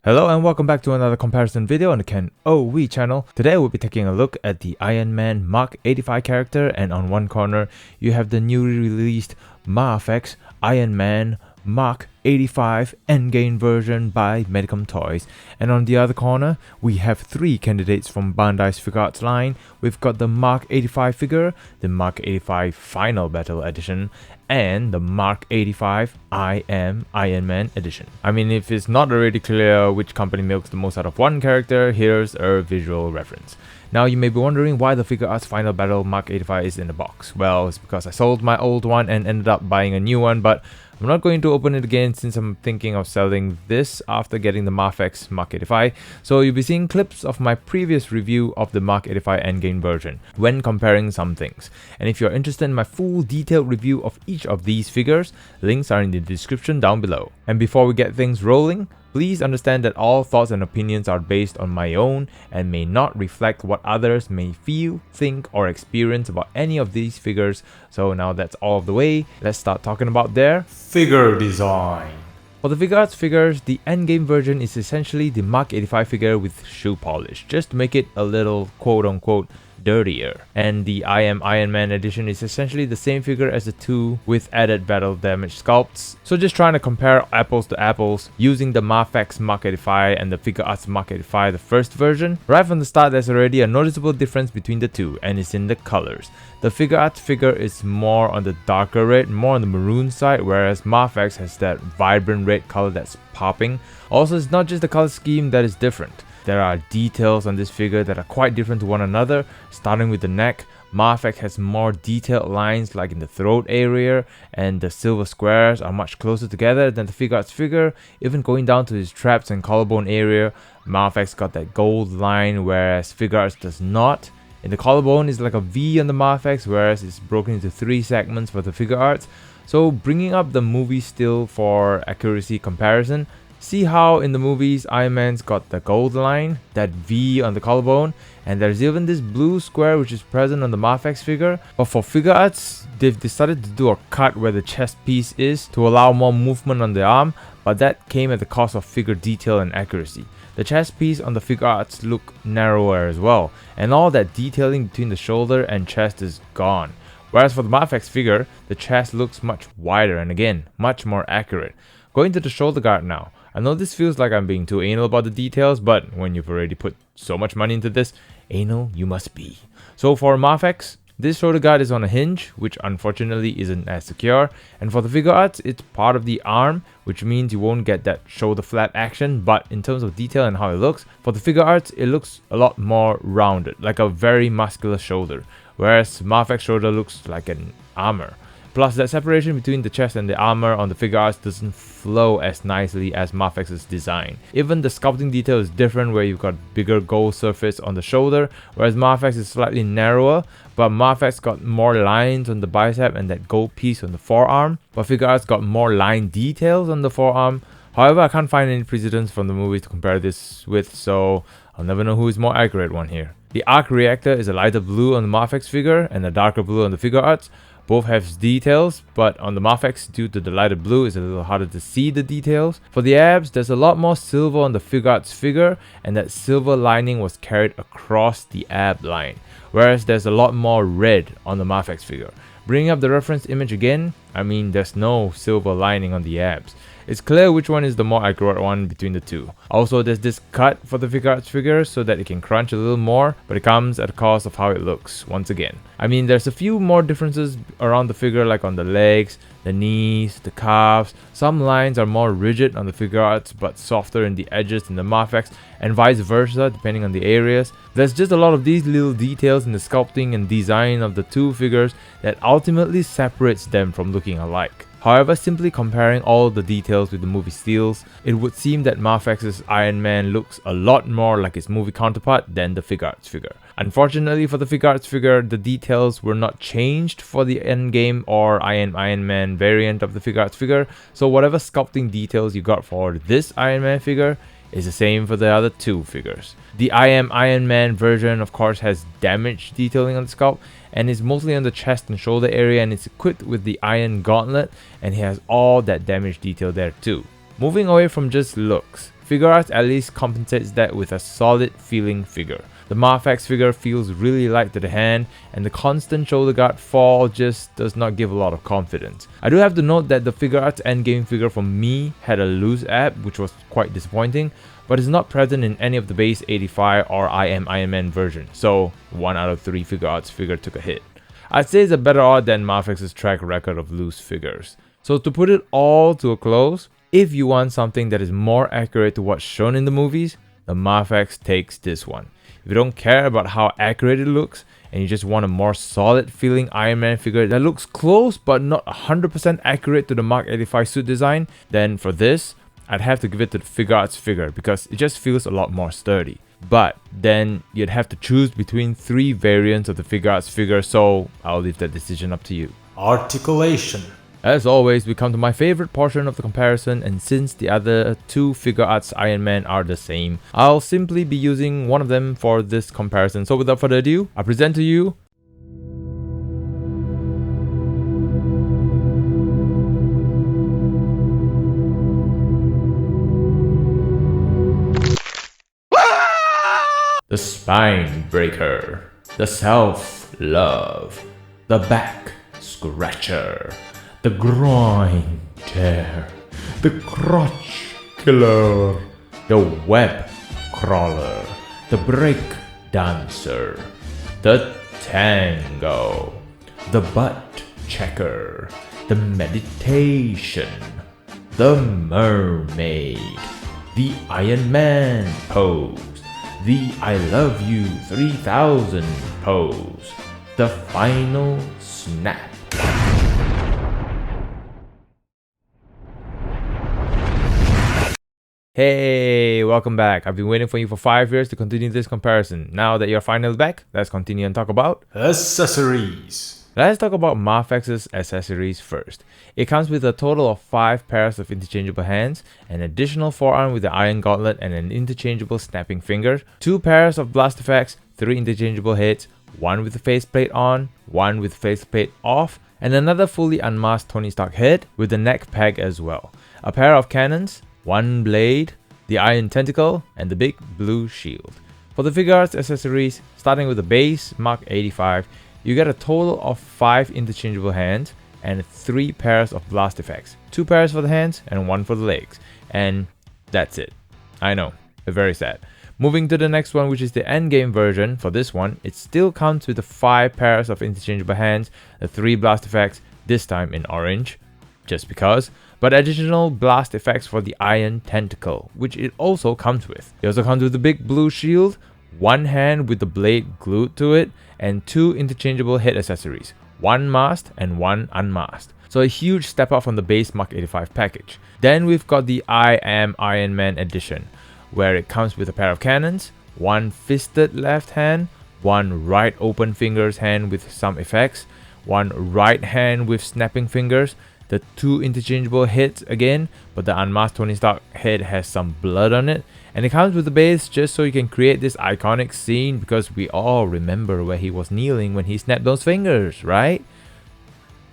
Hello and welcome back to another comparison video on the KenOhWee channel. Today we'll be taking a look at the Iron Man Mk.85 character, and on one corner you have the newly released Mafex Iron Man Mk.85 Endgame version by Medicom Toys, and on the other corner we have three candidates from Bandai's Figuarts line. We've got the Mk.85 figure, the Mk.85 Final Battle Edition, and the Mk.85 I Am Iron Man Edition. I mean, if it's not already clear which company milks the most out of one character, here's a visual reference. Now you may be wondering why the Figuarts Final Battle Mk.85 is in the box. Well, it's because I sold my old one and ended up buying a new one, but I'm not going to open it again since I'm thinking of selling this after getting the Mafex Mk.85. So you'll be seeing clips of my previous review of the Mk.85 Endgame version when comparing some things. And if you're interested in my full detailed review of each of these figures, links are in the description down below. And before we get things rolling, please understand that all thoughts and opinions are based on my own and may not reflect what others may feel, think, or experience about any of these figures. So now that's all of the way, let's start talking about their figure design. For the Figuarts figures, the Endgame version is essentially the Mk.85 figure with shoe polish, just to make it a little quote-unquote dirtier. And the I Am Iron Man edition is essentially the same figure as the two with added battle damage sculpts. So just trying to compare apples to apples using the Mafex Mk.85 and the Figuarts Mk.85, the first version. Right from the start, there's already a noticeable difference between the two, and it's in the colors. The Figuarts figure is more on the darker red, more on the maroon side, whereas Mafex has that vibrant red color that's popping. Also, it's not just the color scheme that is different. There are details on this figure that are quite different to one another. Starting with the neck, Mafex has more detailed lines like in the throat area, and the silver squares are much closer together than the Figuarts figure. Even going down to his traps and collarbone area, Mafex got that gold line, whereas Figuarts does not. In the collarbone is like a V on the Mafex, whereas it's broken into 3 segments for the Figuarts. So bringing up the movie still for accuracy comparison, see how in the movies Iron Man's got the gold line, that V on the collarbone, and there's even this blue square which is present on the Mafex figure. But for Figuarts, they've decided to do a cut where the chest piece is to allow more movement on the arm, but that came at the cost of figure detail and accuracy. The chest piece on the Figuarts look narrower as well, and all that detailing between the shoulder and chest is gone. Whereas for the Mafex figure, the chest looks much wider and again, much more accurate. Going to the shoulder guard now. I know this feels like I'm being too anal about the details, but when you've already put so much money into this, anal you must be. So for Mafex, this shoulder guard is on a hinge, which unfortunately isn't as secure, and for the Figuarts, it's part of the arm, which means you won't get that shoulder flap action. But in terms of detail and how it looks, for the Figuarts, it looks a lot more rounded, like a very muscular shoulder, whereas Mafex shoulder looks like an armor. Plus, that separation between the chest and the armor on the Figuarts doesn't flow as nicely as Mafex's design. Even the sculpting detail is different, where you've got bigger gold surface on the shoulder, whereas Mafex is slightly narrower, but Mafex got more lines on the bicep and that gold piece on the forearm, but Figuarts got more line details on the forearm. However, I can't find any precedents from the movies to compare this with, so I'll never know who is more accurate one here. The arc reactor is a lighter blue on the Mafex figure and a darker blue on the Figuarts. Both have details, but on the Mafex, due to the lighter blue, it's a little harder to see the details. For the abs, there's a lot more silver on the Figuarts figure, and that silver lining was carried across the ab line, whereas there's a lot more red on the Mafex figure. Bringing up the reference image again, I mean there's no silver lining on the abs. It's clear which one is the more accurate one between the two. Also, there's this cut for the Figuarts figure so that it can crunch a little more, but it comes at the cost of how it looks once again. I mean, there's a few more differences around the figure, like on the legs, the knees, the calves. Some lines are more rigid on the Figuarts but softer in the edges in the Mafex, and vice versa depending on the areas. There's just a lot of these little details in the sculpting and design of the two figures that ultimately separates them from looking alike. However, simply comparing all the details with the movie stills, it would seem that Mafex's Iron Man looks a lot more like his movie counterpart than the Figuarts figure. Unfortunately for the Figuarts figure, the details were not changed for the Endgame or Iron Man variant of the Figuarts figure, so whatever sculpting details you got for this Iron Man figure, It's the same for the other two figures. The I Am Iron Man version of course has damage detailing on the sculpt and is mostly on the chest and shoulder area, and it's equipped with the Iron Gauntlet, and he has all that damage detail there too. Moving away from just looks, Figuarts at least compensates that with a solid feeling figure. The Mafex figure feels really light to the hand, and the constant shoulder guard fall just does not give a lot of confidence. I do have to note that the Figuarts Endgame figure from me had a loose ab, which was quite disappointing, but is not present in any of the base 85 or I Am Iron Man version, so 1 out of 3 Figuarts figure took a hit. I'd say it's a better odd than Mafex's track record of loose figures. So to put it all to a close, if you want something that is more accurate to what's shown in the movies, the Mafex takes this one. If you don't care about how accurate it looks, and you just want a more solid feeling Iron Man figure that looks close but not 100% accurate to the Mk.85 suit design, then for this, I'd have to give it to the Figuarts figure because it just feels a lot more sturdy. But then you'd have to choose between 3 variants of the Figuarts figure, so I'll leave that decision up to you. Articulation. As always, we come to my favorite portion of the comparison, and since the other 2 Figuarts Iron Man are the same, I'll simply be using one of them for this comparison. So without further ado, I present to you the Spine Breaker, the Self-Love, the Back Scratcher, the Groin Tear, the Crotch Killer, the Web Crawler, the Break Dancer, the Tango, the Butt Checker, the Meditation, the Mermaid, the Iron Man Pose, the I Love You 3000 pose, the Final Snap. Hey, welcome back. I've been waiting for you for 5 years to continue this comparison. Now that you're finally back, let's continue and talk about accessories. Let's talk about Mafex's accessories first. It comes with a total of 5 pairs of interchangeable hands, an additional forearm with the Iron Gauntlet and an interchangeable snapping finger, 2 pairs of blast effects, 3 interchangeable hits, 1 with the faceplate on, 1 with faceplate off, and another fully unmasked Tony Stark head with the neck peg as well. A pair of cannons, 1 blade, the Iron Tentacle, and the big blue shield. For the Figuarts accessories, starting with the base Mk.85, you get a total of 5 interchangeable hands and 3 pairs of blast effects. 2 pairs for the hands and 1 for the legs. And that's it. I know, very sad. Moving to the next one, which is the Endgame version. For this one, it still comes with the 5 pairs of interchangeable hands, the 3 blast effects, this time in orange, just because, but additional blast effects for the Iron Tentacle, which it also comes with. It also comes with the big blue shield, 1 hand with the blade glued to it, and 2 interchangeable head accessories, 1 masked and 1 unmasked. So a huge step up from the base Mk.85 package. Then we've got the I Am Iron Man edition, where it comes with a pair of cannons, 1 fisted left hand, 1 right open fingers hand with some effects, 1 right hand with snapping fingers, the 2 interchangeable heads again, but the unmasked Tony Stark head has some blood on it, and it comes with the base just so you can create this iconic scene, because we all remember where he was kneeling when he snapped those fingers, right?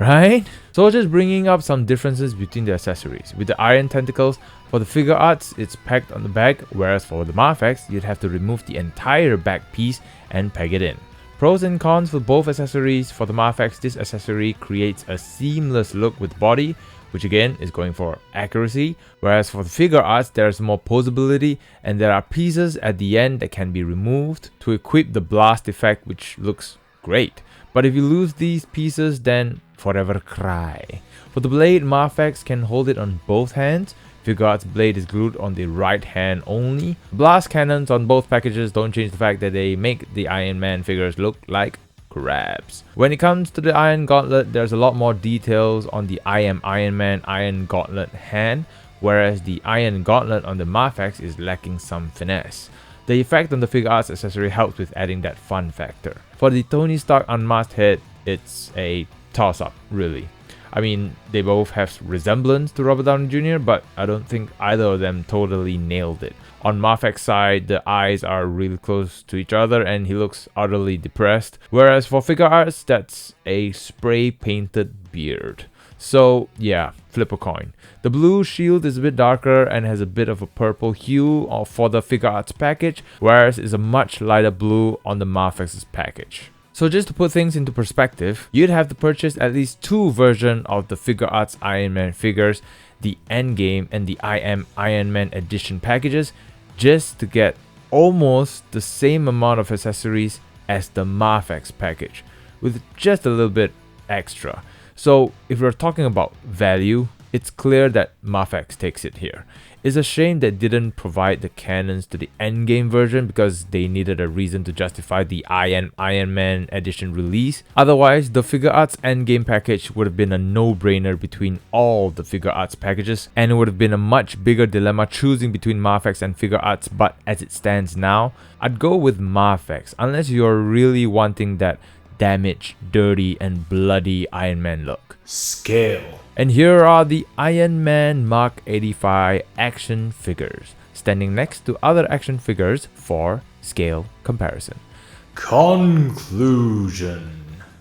Right? So just bringing up some differences between the accessories. With the Iron Tentacles, for the Figuarts, it's pegged on the back, whereas for the Mafex, you'd have to remove the entire back piece and peg it in. Pros and cons for both accessories. For the Mafex, this accessory creates a seamless look with body, which again is going for accuracy, whereas for the Figuarts, there's more posability and there are pieces at the end that can be removed to equip the blast effect, which looks great. But if you lose these pieces, then forever cry. For the blade, Mafex can hold it on both hands. Figuarts' blade is glued on the right hand only. Blast cannons on both packages don't change the fact that they make the Iron Man figures look like crabs. When it comes to the Iron Gauntlet, there's a lot more details on the I Am Iron Man Iron Gauntlet hand, whereas the Iron Gauntlet on the Mafex is lacking some finesse. The effect on the Figuarts accessory helps with adding that fun factor. For the Tony Stark unmasked head, it's a toss-up, really. I mean, they both have resemblance to Robert Downey Jr., but I don't think either of them totally nailed it. On Mafex's side, the eyes are really close to each other and he looks utterly depressed, whereas for Figuarts, that's a spray-painted beard. So yeah, flip a coin. The blue shield is a bit darker and has a bit of a purple hue for the Figuarts package, whereas it's a much lighter blue on the Mafex's package. So just to put things into perspective, you'd have to purchase at least two versions of the Figuarts Iron Man figures, the Endgame and the I Am Iron Man Edition packages, just to get almost the same amount of accessories as the Mafex package, with just a little bit extra. So if we're talking about value, it's clear that Mafex takes it here. It's a shame they didn't provide the canons to the Endgame version because they needed a reason to justify the I Am Iron Man Edition release. Otherwise, the Figuarts Endgame package would have been a no-brainer between all the Figuarts packages, and it would have been a much bigger dilemma choosing between Mafex and Figuarts, but as it stands now, I'd go with Mafex unless you're really wanting that damaged, dirty and bloody Iron Man look. Scale. And here are the Iron Man Mk.85 action figures, standing next to other action figures for scale comparison. Conclusion.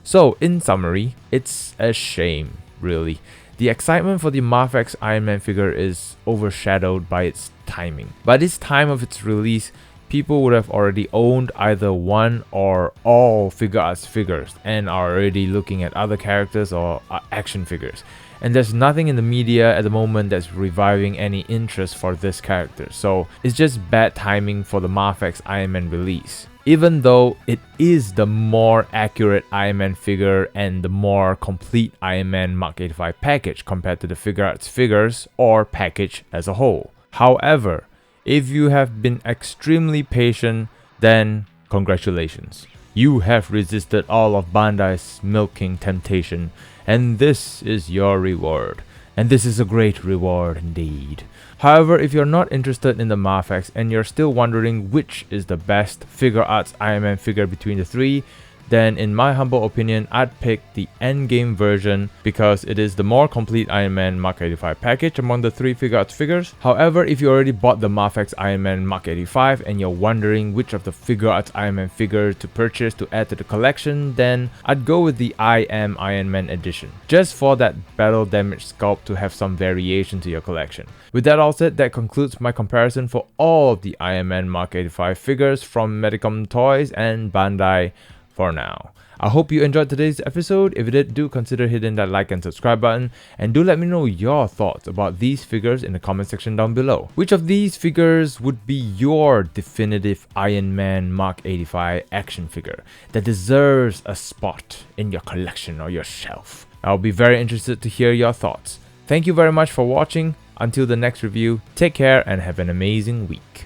So in summary, it's a shame, really. The excitement for the Mafex Iron Man figure is overshadowed by its timing. By this time of its release, people would have already owned either one or all Figuarts figures and are already looking at other characters or action figures. And there's nothing in the media at the moment that's reviving any interest for this character, so it's just bad timing for the Mafex Iron Man release. Even though it is the more accurate Iron Man figure and the more complete Iron Man Mk.85 package compared to the Figuarts figures or package as a whole. However, if you have been extremely patient, then congratulations. You have resisted all of Bandai's milking temptation, and this is your reward. And this is a great reward indeed. However, if you're not interested in the Mafex and you're still wondering which is the best Figuarts Iron Man figure between the three, then in my humble opinion, I'd pick the Endgame version because it is the more complete Iron Man Mk.85 package among the three Figuarts figures. However, if you already bought the Mafex Iron Man Mk.85 and you're wondering which of the Figuarts Iron Man figure to purchase to add to the collection, then I'd go with the I Am Iron Man Edition, just for that battle damage sculpt to have some variation to your collection. With that all said, that concludes my comparison for all of the Iron Man Mk.85 figures from Medicom Toys and Bandai for now. I hope you enjoyed today's episode. If you did, do consider hitting that like and subscribe button, and do let me know your thoughts about these figures in the comment section down below. Which of these figures would be your definitive Iron Man Mk.85 action figure that deserves a spot in your collection or your shelf? I'll be very interested to hear your thoughts. Thank you very much for watching. Until the next review, take care and have an amazing week.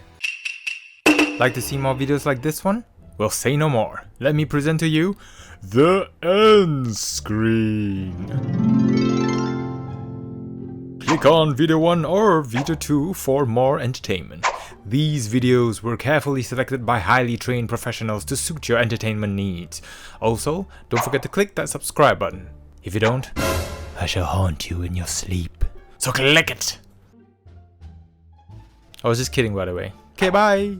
Like to see more videos like this one? Well, say no more. Let me present to you the end screen. Click on video 1 or video 2 for more entertainment. These videos were carefully selected by highly trained professionals to suit your entertainment needs. Also, don't forget to click that subscribe button. If you don't, I shall haunt you in your sleep. So click it! I was just kidding, by the way. Okay, bye!